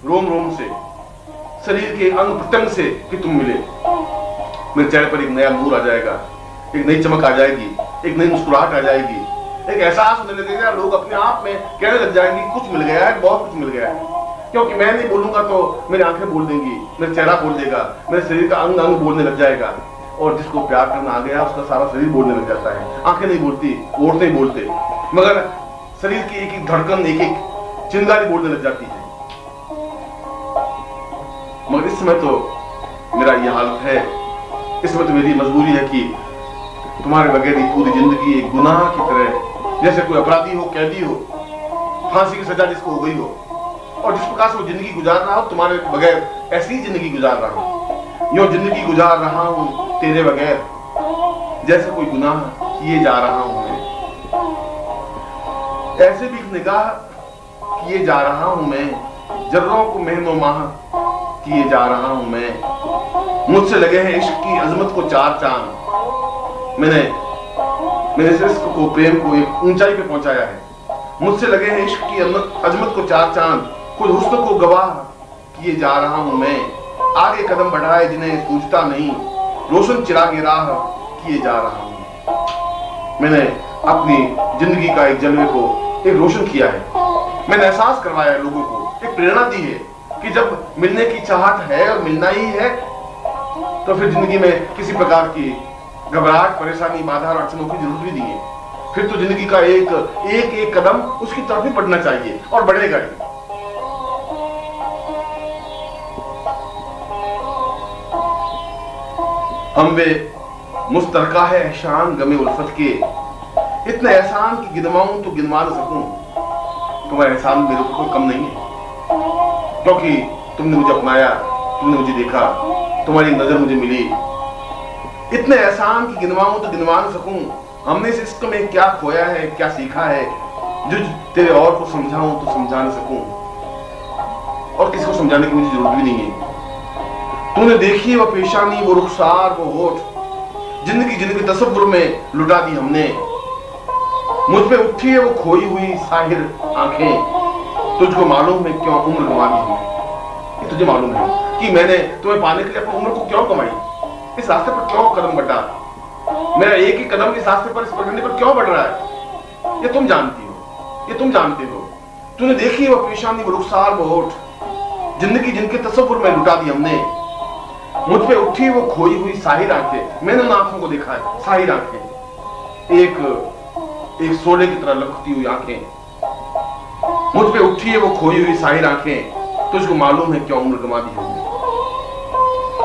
रोम रोम से, शरीर के अंग प्रत्यंग से कि तुम मिले। मेरे चेहरे पर एक नया नूर आ जाएगा, एक नई चमक आ जाएगी, एक नई मुस्कुराहट आ जाएगी, एक एहसास होने लगेगा। लोग अपने आप में कहने लग जाएंगे कुछ मिल गया है, बहुत कुछ मिल गया है। क्योंकि मैं नहीं बोलूंगा तो मेरी आंखें बोल देंगी, मेरा चेहरा बोल देगा, मेरे शरीर का अंग अंग बोलने लग जाएगा। और जिसको प्यार करना आ गया उसका सारा शरीर बोलने लग जाता है। आंखें नहीं बोलती, होंठ नहीं बोलते, मगर शरीर की एक एक धड़कन, एक एक चिंगारी बोलने लग जाती है। मगर इस समय तो मेरा यह हालत है, इस समय तो मेरी मजबूरी है कि तुम्हारे बगैर पूरी जिंदगी एक गुनाह की तरह, जैसे कोई अपराधी हो, कैदी हो, फांसी की सजा जिसको हो गई हो, और जिस प्रकार से वो जिंदगी गुजार रहा हो, तुम्हारे बगैर ऐसी जिंदगी गुजार रहा हूं। यूं जिंदगी गुजार रहा हूं तेरे बगैर, जैसे कोई गुनाह किए जा रहा हूं मैं। ऐसे भी निगाह किए जा रहा हूं मैं, जर्रों को महीनों माह किए जा रहा हूं मैं। मुझसे लगे हैं इश्क की अजमत को चार चांद। मैंने इस इश्क को, प्रेम को एक ऊंचाई पे पहुंचाया है। मुझसे लगे हैं इश्क की अजमत को चार चांद, खुद हुस्न को गवाह किए जा रहा हूं मैं। आगे कदम बढ़ाए जिन्हें सूझता नहीं, रोशन चिरागे राह किए जा रहा हूं। मैंने अपनी जिंदगी का एक जलवे को एक रोशन किया है। मैंने एहसास करवाया है लोगों को, एक प्रेरणा दी है कि जब मिलने की चाहत है और मिलना ही है, तो फिर जिंदगी में किसी प्रकार की घबराहट, परेशानी, बाधा और अड़चनों की जरूरत भी नहीं है। फिर तो जिंदगी का एक कदम उसकी तरफ ही बढ़ना चाहिए और बढ़ेगा ही। हम वे मुस्तरका है एहसान गमे उल्फत के, इतने एहसान की गिनवाऊं तो गिनवा न सकूं। तुम्हारा एहसान मेरे ऊपर कम नहीं है, क्योंकि तुमने मुझे अपनाया, तुमने मुझे देखा, तुम्हारी नजर मुझे मिली। इतने एहसान की गिनवाऊं तो गिनवा न सकूं। हमने इस इश्क में क्या खोया है, क्या सीखा है, जो तेरे और को समझाऊं तो समझा न सकूं। और किसी को समझाने की मुझे जरूरत भी नहीं है। तूने देखी वो पेशानी, वो रुखसार, वो होठ, जिंदगी तसव्वुर में लुटा दी हमने। मुझ पे उठी है वो खोई हुई साहिर आंखें, तुझको मालूम है क्यों उम्र गंवा दी हमने। ये तुझे मालूम है कि मैंने तुम्हें पाने के लिए अपनी उम्र को क्यों कमाई, इस रास्ते पर क्यों कदम बढ़ा, मेरा एक ही कदम इस रास्ते पर, इस पगडंडी पर क्यों बढ़ रहा है। ये तुम जानती हो, ये तुम जानते हो। तूने देखी वो पेशानी, वो रुखसार, वो होठ, जिंदगी जिनके तसव्वुर में लुटा दी हमने। मुझ पे उठी वो खोई हुई साहिर आंखें, मैंने उन आंखों को देखा है, साहिर आंखें, एक सोने की तरह लपकती हुई आंखें। मुझ पे उठी है वो खोई हुई साहिर आंखें, तुझको मालूम है क्यों उम्र गंवा दी हमने।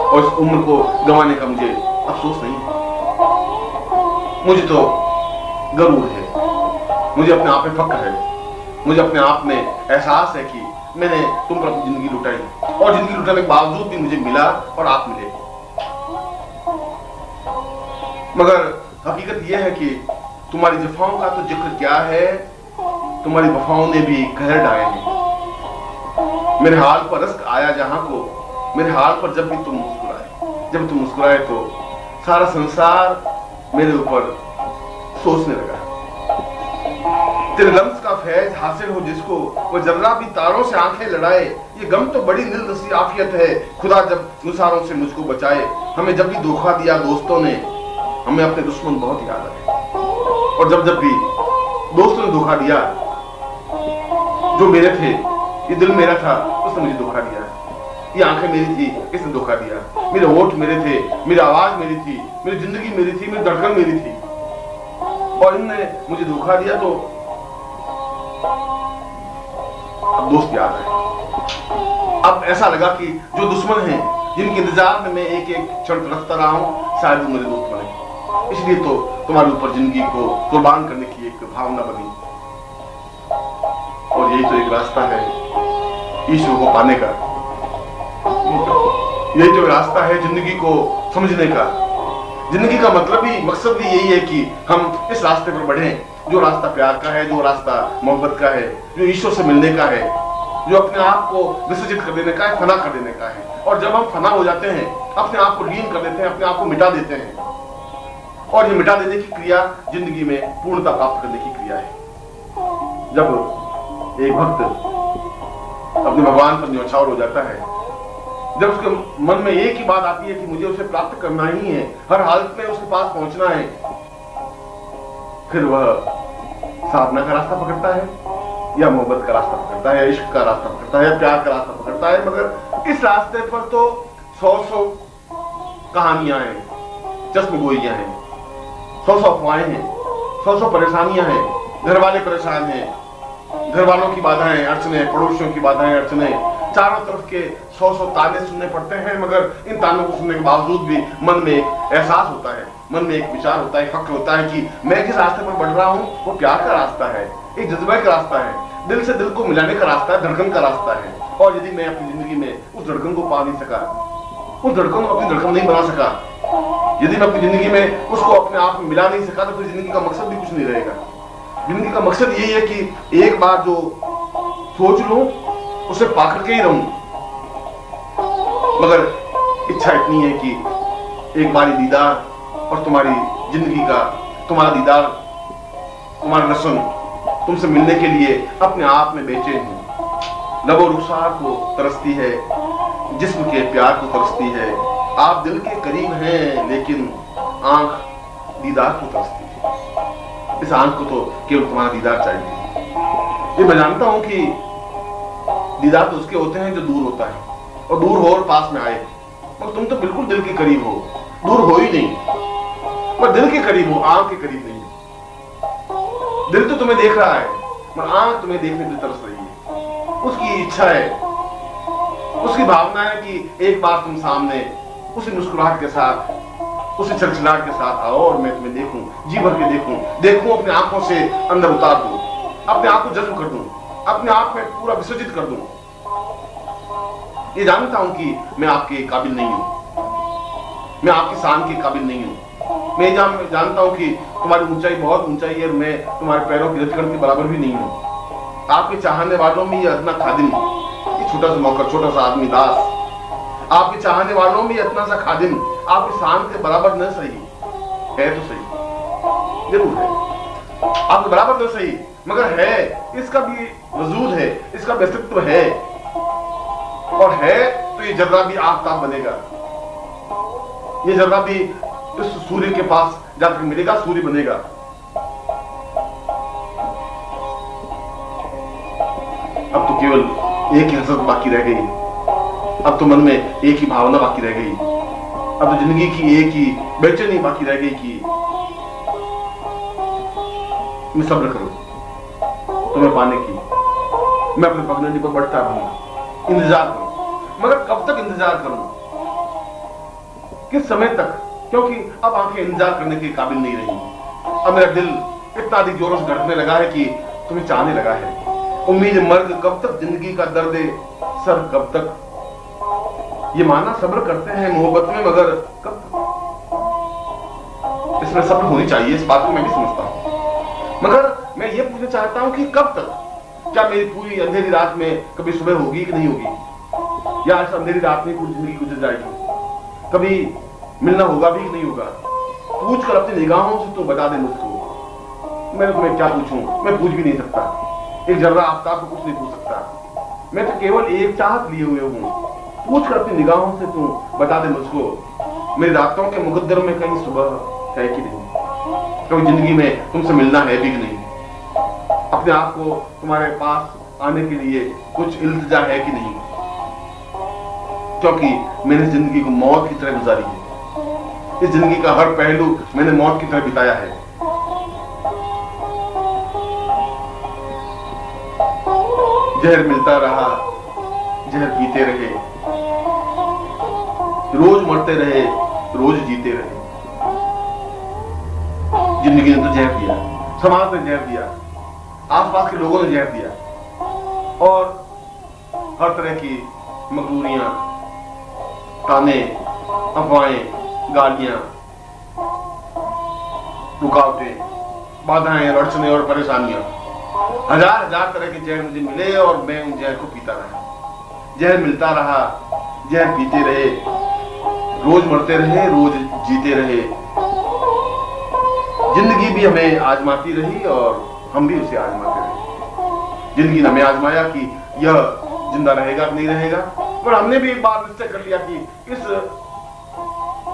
और इस उम्र को गंवाने का मुझे अफसोस नहीं है, मुझे तो गरूर है, मुझे अपने आप में फक्र है, मुझे अपने आप में एहसास है कि मैंने तुम पर अपनी जिंदगी लुटाई, और जिंदगी लुटाने के बावजूद भी मुझे मिला और आप मिले। मगर हकीकत यह है कि तुम्हारी जफाओं का तो जिक्र क्या है, तुम्हारी वफाओं ने भी कहर डाले हैं। मेरे हाल पर रस्क आया जहां को, मेरे हाल पर जब भी तुम मुस्कुराए, जब तुम मुस्कुराए तो सारा संसार मेरे ऊपर सोचने लगा। तेरे लम्स का फैज हासिल हो जिसको, वो जर्रा भी तारों से आंखें लड़ाए। ये गम तो बड़ी नीलदसी आफियत है, खुदा जब नुसारों से मुझको बचाए। हमें जब भी धोखा दिया दोस्तों ने, हमें अपने दुश्मन बहुत याद आए। और जब भी दोस्तों ने धोखा दिया, जो मेरे थे, ये दिल मेरा था, उसने मुझे धोखा दिया। ये आंखें मेरी थी, इसने धोखा दिया। मेरे होठ मेरे थे, मेरी आवाज मेरी थी, मेरी जिंदगी मेरी थी, मेरी धड़कन मेरी थी, और इनने मुझे धोखा दिया। तो अब दोस्त याद है। अब ऐसा लगा कि जो दुश्मन हैं, जिनके इंतजार में मैं एक एक क्षण तरसता रहा हूं, शायद वो मेरे दोस्त बने। इसलिए तो तुम्हारे ऊपर जिंदगी को कुर्बान करने की एक भावना बनी। और यही तो एक रास्ता है ईश्वर को पाने का, यही तो रास्ता है जिंदगी को समझने का। जिंदगी का मतलब ही, मकसद भी यही है कि हम इस रास्ते पर बढ़ें, जो रास्ता प्यार का है, जो रास्ता मोहब्बत का है, जो ईश्वर से मिलने का है, जो अपने आप को विसर्जित कर देने का है, फना कर देने का है। और जब हम फना हो जाते हैं, अपने आप को लीन कर देते हैं, अपने आप को मिटा देते हैं, और ये मिटा देने की क्रिया जिंदगी में पूर्णता प्राप्त करने की क्रिया है। जब एक भक्त अपने भगवान पर न्यौछावर हो जाता है, जब उसके मन में एक ही बात आती है कि मुझे उसे प्राप्त करना ही है, हर हालत में उसके पास पहुंचना है, फिर वह साधना का रास्ता पकड़ता है या मोहब्बत का रास्ता पकड़ता है, इश्क का रास्ता पकड़ता है, प्यार का रास्ता पकड़ता है। मगर इस रास्ते पर तो 100 कहानियां हैं, चश्मगोइयां हैं, 100 अफवाहें हैं, 100 परेशानियां हैं, घर वाले परेशान हैं, घर वालों की बाधाएं अड़चने, पड़ोसियों की बाधाएं अड़चने, चारों तरफ के 100 ताने सुनने पड़ते हैं। मगर इन तानों को सुनने के बावजूद भी मन में एक एहसास होता है, मन में एक विचार होता है, फक्र होता है कि मैं जिस रास्ते पर बढ़ रहा हूँ वो प्यार का रास्ता है, एक जज्बे का रास्ता है, दिल से दिल को मिलाने का रास्ता है, धड़कन का रास्ता है। और यदि मैं अपनी जिंदगी में उस धड़कन को पा नहीं सका, उस धड़कन को अपनी धड़कन नहीं बना सका, यदि मैं अपनी जिंदगी में उसको अपने आप में मिला नहीं सका, तो फिर जिंदगी का मकसद भी कुछ नहीं रहेगा। जिंदगी का मकसद यही है कि एक बार जो सोच लूं उसे पाकर के ही रहूं। मगर इच्छा इतनी है कि एक बारी दीदार और तुम्हारी जिंदगी का, तुम्हारा दीदार, तुम्हारा रस्म तुमसे मिलने के लिए अपने आप में बेचैन हूं। लबो रुखसार को तरसती है, जिस्म के प्यार को तरसती है। आप दिल के करीब हैं लेकिन आंख दीदार को तरसती है। इस आंख को तो केवल तुम्हारा दीदार चाहिए। ये मैं जानता हूं कि दीदार तो उसके होते हैं जो दूर होता है और दूर हो और पास में आए, मगर तुम तो बिल्कुल दिल के करीब हो, दूर हो ही नहीं, पर दिल के करीब हो, आंख के करीब नहीं। दिल तो तुम्हें देख रहा है मगर आंख तुम्हें देखने की तरस रही है। उसकी इच्छा है, उसकी भावना है कि एक बार तुम सामने उसी मुस्कुराहट के साथ, उसी छलछलाहट के साथ आओ और मैं तुम्हें देखूं, जी भर के देखूं, अपने आंखों से अंदर उतार दूं, अपने आप को जज्ब कर दूं, अपने आप में पूरा विसर्जित कर दूं। ये जानता हूं कि मैं आपके काबिल नहीं हूं, मैं आपकी शान के काबिल नहीं हूं। मैं जानता हूं कि तुम्हारी ऊंचाई बहुत ऊंचाई है और मैं तुम्हारे पैरों की रजकण के बराबर भी नहीं हूं। आपके चाहने वालों में ये अदना खादिम, ये छोटा सा नौकर, छोटा सा आदमी दास, आपके चाहने वालों में इतना सा खादिम आपकी शान के बराबर न सही है, तो सही जरूर है, आपके बराबर न सही मगर है, इसका भी वजूद है, इसका भी अस्तित्व है। और है तो ये जर्रा भी आफताब बनेगा, ये जर्रा भी इस सूर्य के पास जाकर मिलेगा, सूर्य बनेगा। अब तो केवल एक ही हसरत बाकी रह गई, अब तो मन में एक ही भावना बाकी रह गई, अब तो जिंदगी की एक ही बेचैनी बाकी रह गई कि मैं सब्र करूं तुम्हें पाने की। मैं अपने पगडंडी पर बढ़ता रहूं, इंतजार करूं, मगर कब तक इंतजार करूं, किस समय तक? क्योंकि अब आंखें इंतजार करने के काबिल नहीं रही। अब मेरा दिल इतना अधिक जोरों से धड़कने लगा है कि तुम्हें चाहने लगा है। उम्मीद मर्ग कब तक, जिंदगी का दर्द सर कब तक, ये माना सब्र करते हैं मोहब्बत में, मगर कब तक? इसमें सब्र होनी चाहिए, इस बात को मैं भी समझता हूं, मगर मैं ये पूछना चाहता हूं कि कब तक? क्या मेरी पूरी अंधेरी रात में कभी सुबह होगी कि नहीं होगी, या इस अंधेरी रात में पूरी जिंदगी गुजर जाएगी? कभी मिलना होगा भी कि नहीं होगा? पूछ कर अपनी निगाहों से तो बता दे मुझको। मैं तुम्हें क्या पूछूं, मैं पूछ भी नहीं सकता, एक जर्रा आफ्ताब को कुछ नहीं पूछ सकता। मैं तो केवल एक चाहत लिए हुए हूं, पूछ कर अपनी निगाहों से तू बता दे मुझको, मेरी रातों के मुकद्दर में कहीं सुबह है कि नहीं, कभी जिंदगी में तुमसे मिलना है भी कि नहीं, अपने आप को तुम्हारे पास आने के लिए कुछ इल्तिजा है कि नहीं, क्योंकि मैंने जिंदगी को मौत की तरह गुजारी है। इस जिंदगी का हर पहलू मैंने मौत की तरह बिताया है। जहर मिलता रहा, जहर पीते रहे, रोज मरते रहे, रोज जीते रहे। जिंदगी ने तो जहर दिया, समाज ने जहर दिया, आसपास के लोगों ने जहर दिया, और हर तरह की मजबूरियां, ताने, अफवाहें, गालियां, रुकावटें, बाधाएं, अड़चने और परेशानियां, हजार तरह के जहर मुझे मिले और मैं उन जहर को पीता रहा। जहर मिलता रहा, जहर पीते रहे, रोज मरते रहे, रोज जीते रहे। जिंदगी भी हमें आजमाती रही और हम भी उसे आजमाते रहे। जिंदगी ने हमें आजमाया कि यह जिंदा रहेगा कि नहीं रहेगा। पर हमने भी एक बार निश्चय कर लिया कि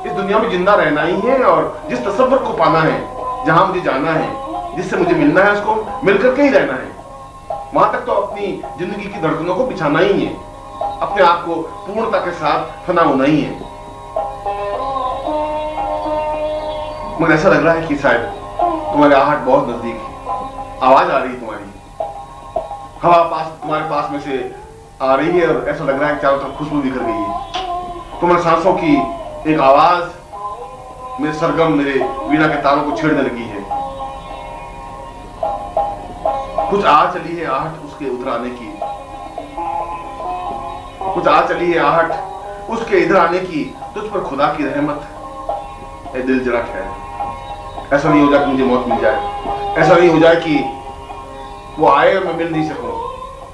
इस दुनिया में जिंदा रहना ही है और जिस तसव्वुर को पाना है, जहां मुझे जाना है, जिससे मुझे मिलना है, उसको मिलकर के ही रहना है। वहां तक तो अपनी जिंदगी की धड़कनों को बिछाना ही है, अपने आप को पूर्णता के साथ फना होना ही है। मुझे ऐसा लग रहा है कि शायद तुम्हारे आहट बहुत नजदीक है, आवाज आ रही है तुम्हारी, हवा तुम्हारे पास में से आ रही है और ऐसा लग रहा है कि चारों तरफ खुशबू बिखर गई है। तुम्हारे सांसों की एक आवाज मेरे सरगम, मेरे वीणा के तारों को छेड़ने लगी है। कुछ आ चली है आहट उसके उधर आने की, कुछ आ चली है आहट उसके इधर आने की। तुझ पर खुदा की रहमत है दिल जरा ठहर। ऐसा नहीं हो जाए कि मुझे मौत मिल जाए, ऐसा नहीं हो जाए कि वो आए और मैं मिल नहीं सकूं।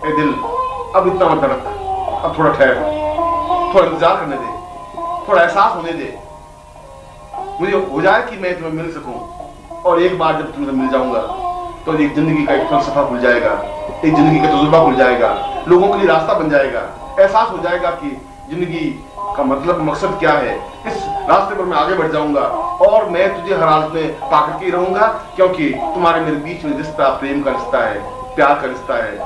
ए दिल, अब इतना मत धड़क, अब थोड़ा ठहर, थोड़ा इंतजार करने दे, थोड़ा एहसास होने दे। मुझे हो जाए कि मैं तुम्हें मिल सकूं और एक बार जब तुम्हें मिल जाऊंगा तो एक जिंदगी का एक फलसफा खुल जाएगा, एक जिंदगी का तजुर्बा खुल जाएगा, लोगों के लिए रास्ता बन जाएगा। एहसास हो जाएगा कि जिंदगी का मतलब, मकसद क्या है। इस रास्ते पर मैं आगे बढ़ जाऊंगा और मैं तुझे हर हालत में पाकर के रहूंगा, क्योंकि तुम्हारे मेरे बीच में रिश्ता प्रेम का रिश्ता है, प्यार का रिश्ता है,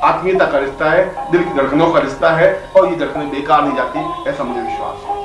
आत्मीयता का रिश्ता है, दिल की धड़कनों का रिश्ता है और ये धड़कनें बेकार नहीं जाती, ऐसा मुझे विश्वास है।